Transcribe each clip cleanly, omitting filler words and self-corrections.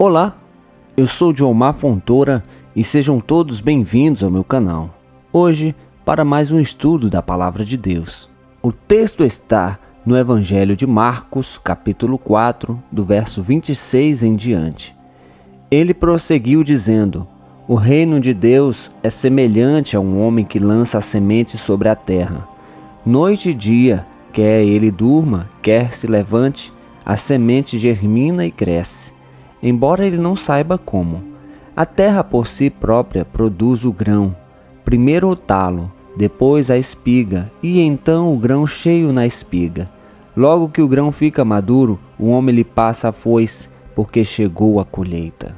Olá, eu sou Diomar Fontoura e sejam todos bem-vindos ao meu canal. Hoje, para mais um estudo da Palavra de Deus. O texto está no Evangelho de Marcos, capítulo 4, do verso 26 em diante. Ele prosseguiu dizendo: O reino de Deus é semelhante a um homem que lança a semente sobre a terra. Noite e dia, quer ele durma, quer se levante, a semente germina e cresce, embora ele não saiba como. A terra por si própria produz o grão, primeiro o talo, depois a espiga, e então o grão cheio na espiga. Logo que o grão fica maduro, o homem lhe passa a foice, porque chegou a colheita.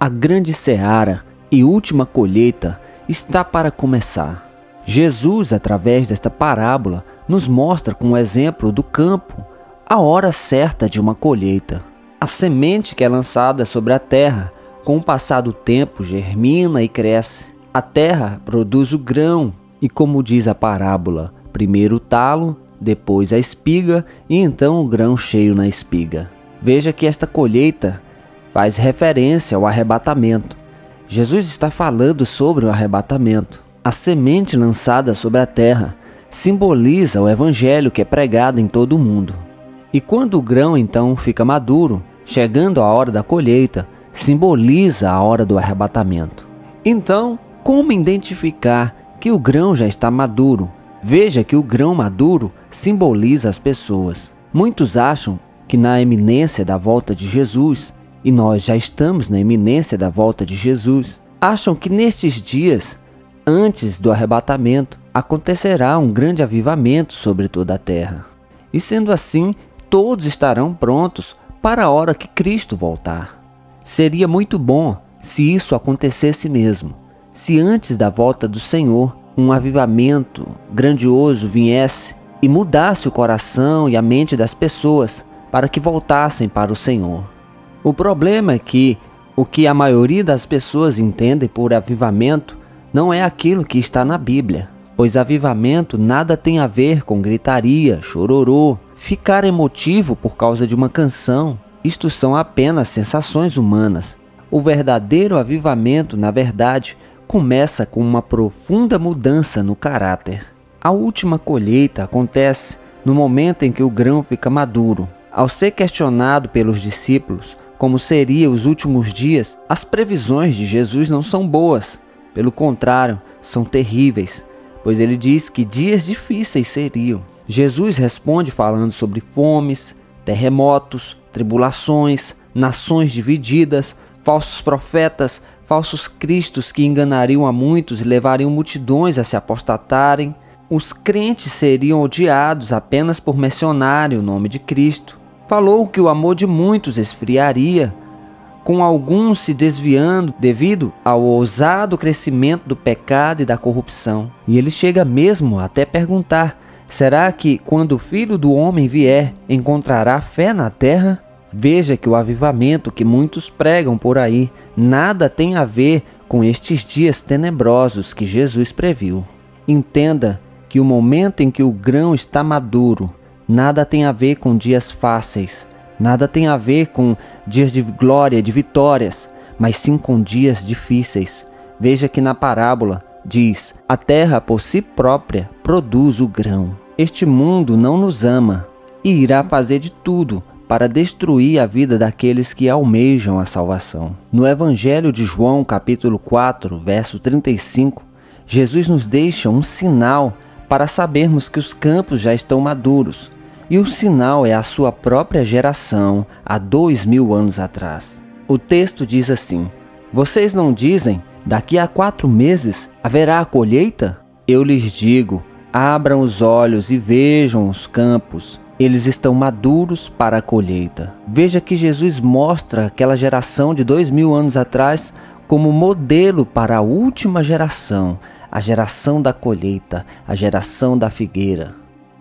A grande seara e última colheita está para começar. Jesus, através desta parábola, nos mostra com o exemplo do campo a hora certa de uma colheita. A semente que é lançada sobre a terra, com o passar do tempo, germina e cresce. A terra produz o grão e, como diz a parábola, primeiro o talo, depois a espiga e então o grão cheio na espiga. Veja que esta colheita faz referência ao arrebatamento. Jesus está falando sobre o arrebatamento. A semente lançada sobre a terra simboliza o evangelho que é pregado em todo o mundo. E quando o grão então fica maduro, chegando a hora da colheita, simboliza a hora do arrebatamento. Então, como identificar que o grão já está maduro? Veja que o grão maduro simboliza as pessoas. Muitos acham que na iminência da volta de Jesus, e nós já estamos na iminência da volta de Jesus, acham que nestes dias, antes do arrebatamento, acontecerá um grande avivamento sobre toda a terra. E sendo assim, todos estarão prontos para a hora que Cristo voltar. Seria muito bom se isso acontecesse mesmo. Se antes da volta do Senhor, um avivamento grandioso viesse e mudasse o coração e a mente das pessoas para que voltassem para o Senhor. O problema é que o que a maioria das pessoas entendem por avivamento não é aquilo que está na Bíblia, pois avivamento nada tem a ver com gritaria, chororô, ficar emotivo por causa de uma canção. Isto são apenas sensações humanas. O verdadeiro avivamento, na verdade, começa com uma profunda mudança no caráter. A última colheita acontece no momento em que o grão fica maduro. Ao ser questionado pelos discípulos como seriam os últimos dias, as previsões de Jesus não são boas. Pelo contrário, são terríveis, pois ele diz que dias difíceis seriam. Jesus responde falando sobre fomes, terremotos, tribulações, nações divididas, falsos profetas, falsos cristos que enganariam a muitos e levariam multidões a se apostatarem. Os crentes seriam odiados apenas por mencionarem o nome de Cristo. Falou que o amor de muitos esfriaria, com alguns se desviando devido ao ousado crescimento do pecado e da corrupção. E ele chega mesmo até perguntar: será que quando o Filho do Homem vier, encontrará fé na terra? Veja que o avivamento que muitos pregam por aí nada tem a ver com estes dias tenebrosos que Jesus previu. Entenda que o momento em que o grão está maduro nada tem a ver com dias fáceis, nada tem a ver com dias de glória, de vitórias, mas sim com dias difíceis. Veja que na parábola diz: a terra por si própria produz o grão. Este mundo não nos ama e irá fazer de tudo para destruir a vida daqueles que almejam a salvação. No Evangelho de João, capítulo 4, verso 35, Jesus nos deixa um sinal para sabermos que os campos já estão maduros. E o sinal é a sua própria geração há 2000 anos atrás. O texto diz assim: vocês não dizem, daqui a 4 meses haverá a colheita? Eu lhes digo, abram os olhos e vejam os campos. Eles estão maduros para a colheita. Veja que Jesus mostra aquela geração de 2000 anos atrás como modelo para a última geração, a geração da colheita, a geração da figueira.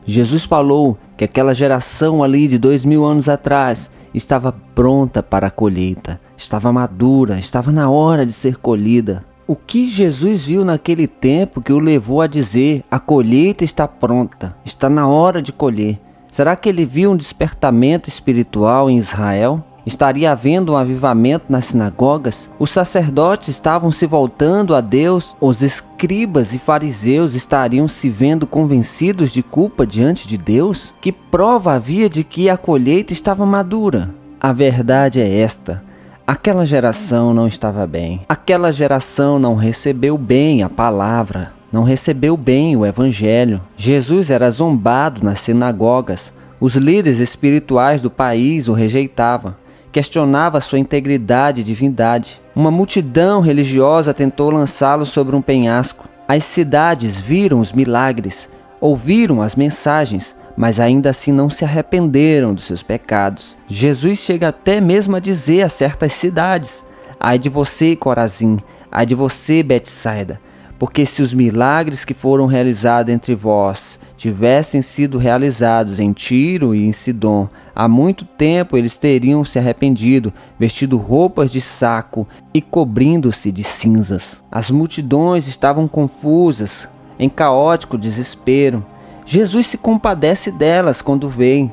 Jesus falou que aquela geração ali de 2000 anos atrás estava pronta para a colheita, estava madura, estava na hora de ser colhida. O que Jesus viu naquele tempo que o levou a dizer: a colheita está pronta, está na hora de colher? Será que ele viu um despertamento espiritual em Israel? Estaria havendo um avivamento nas sinagogas? Os sacerdotes estavam se voltando a Deus? Os escribas e fariseus estariam se vendo convencidos de culpa diante de Deus? Que prova havia de que a colheita estava madura? A verdade é esta: aquela geração não estava bem. Aquela geração não recebeu bem a palavra, não recebeu bem o evangelho. Jesus era zombado nas sinagogas. Os líderes espirituais do país o rejeitavam. Questionava sua integridade e divindade. Uma multidão religiosa tentou lançá-lo sobre um penhasco. As cidades viram os milagres, ouviram as mensagens, mas ainda assim não se arrependeram dos seus pecados. Jesus chega até mesmo a dizer a certas cidades: ai de você, Corazim, ai de você, Betsaida, porque se os milagres que foram realizados entre vós tivessem sido realizados em Tiro e em Sidom, há muito tempo eles teriam se arrependido, vestido roupas de saco e cobrindo-se de cinzas. As multidões estavam confusas, em caótico desespero. Jesus se compadece delas quando vêm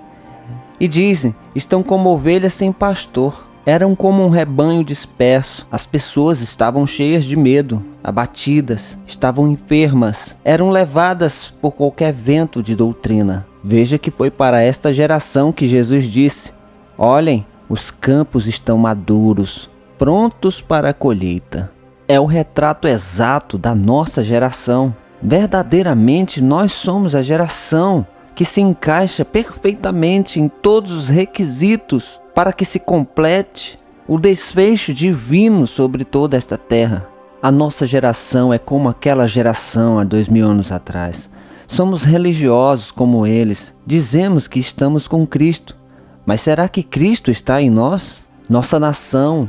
e dizem: estão como ovelhas sem pastor. Eram como um rebanho disperso. As pessoas estavam cheias de medo, abatidas, estavam enfermas, eram levadas por qualquer vento de doutrina. Veja que foi para esta geração que Jesus disse: olhem, os campos estão maduros, prontos para a colheita. É o retrato exato da nossa geração. Verdadeiramente nós somos a geração que se encaixa perfeitamente em todos os requisitos para que se complete o desfecho divino sobre toda esta terra. A nossa geração é como aquela geração há 2000 anos atrás. Somos religiosos como eles, dizemos que estamos com Cristo, mas será que Cristo está em nós? Nossa nação,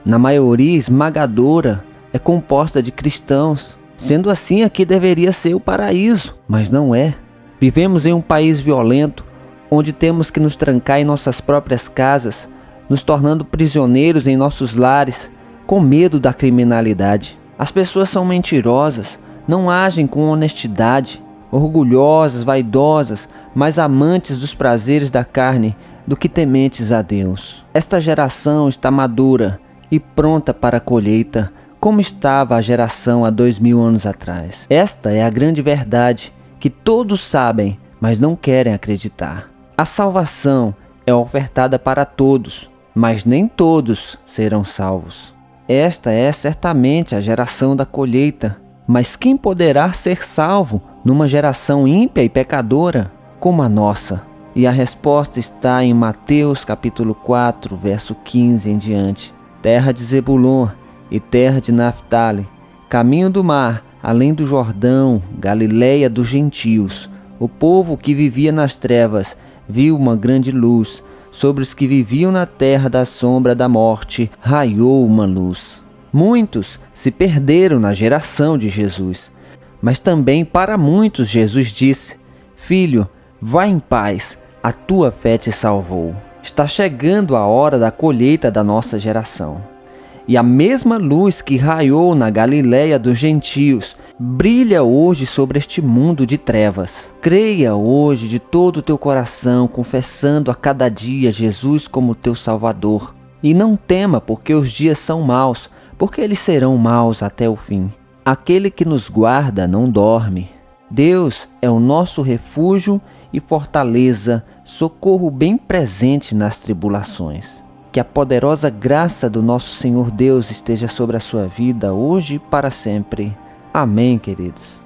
na maioria esmagadora, é composta de cristãos. Sendo assim, aqui deveria ser o paraíso, mas não é. Vivemos em um país violento, onde temos que nos trancar em nossas próprias casas, nos tornando prisioneiros em nossos lares, com medo da criminalidade. As pessoas são mentirosas, não agem com honestidade, orgulhosas, vaidosas, mais amantes dos prazeres da carne do que tementes a Deus. Esta geração está madura e pronta para a colheita, como estava a geração há 2000 anos atrás. Esta é a grande verdade que todos sabem, mas não querem acreditar. A salvação é ofertada para todos, mas nem todos serão salvos. Esta é certamente a geração da colheita, mas quem poderá ser salvo numa geração ímpia e pecadora como a nossa? E a resposta está em Mateus capítulo 4, verso 15 em diante. Terra de Zebulon e terra de Naftali, caminho do mar, além do Jordão, Galileia dos gentios. O povo que vivia nas trevas viu uma grande luz. Sobre os que viviam na terra da sombra da morte, raiou uma luz. Muitos se perderam na geração de Jesus, mas também para muitos Jesus disse: filho, vá em paz, a tua fé te salvou. Está chegando a hora da colheita da nossa geração. E a mesma luz que raiou na Galileia dos gentios brilha hoje sobre este mundo de trevas. Creia hoje de todo o teu coração, confessando a cada dia Jesus como teu Salvador. E não tema, porque os dias são maus, porque eles serão maus até o fim. Aquele que nos guarda não dorme. Deus é o nosso refúgio e fortaleza, socorro bem presente nas tribulações. Que a poderosa graça do nosso Senhor Deus esteja sobre a sua vida hoje e para sempre. Amém, queridos.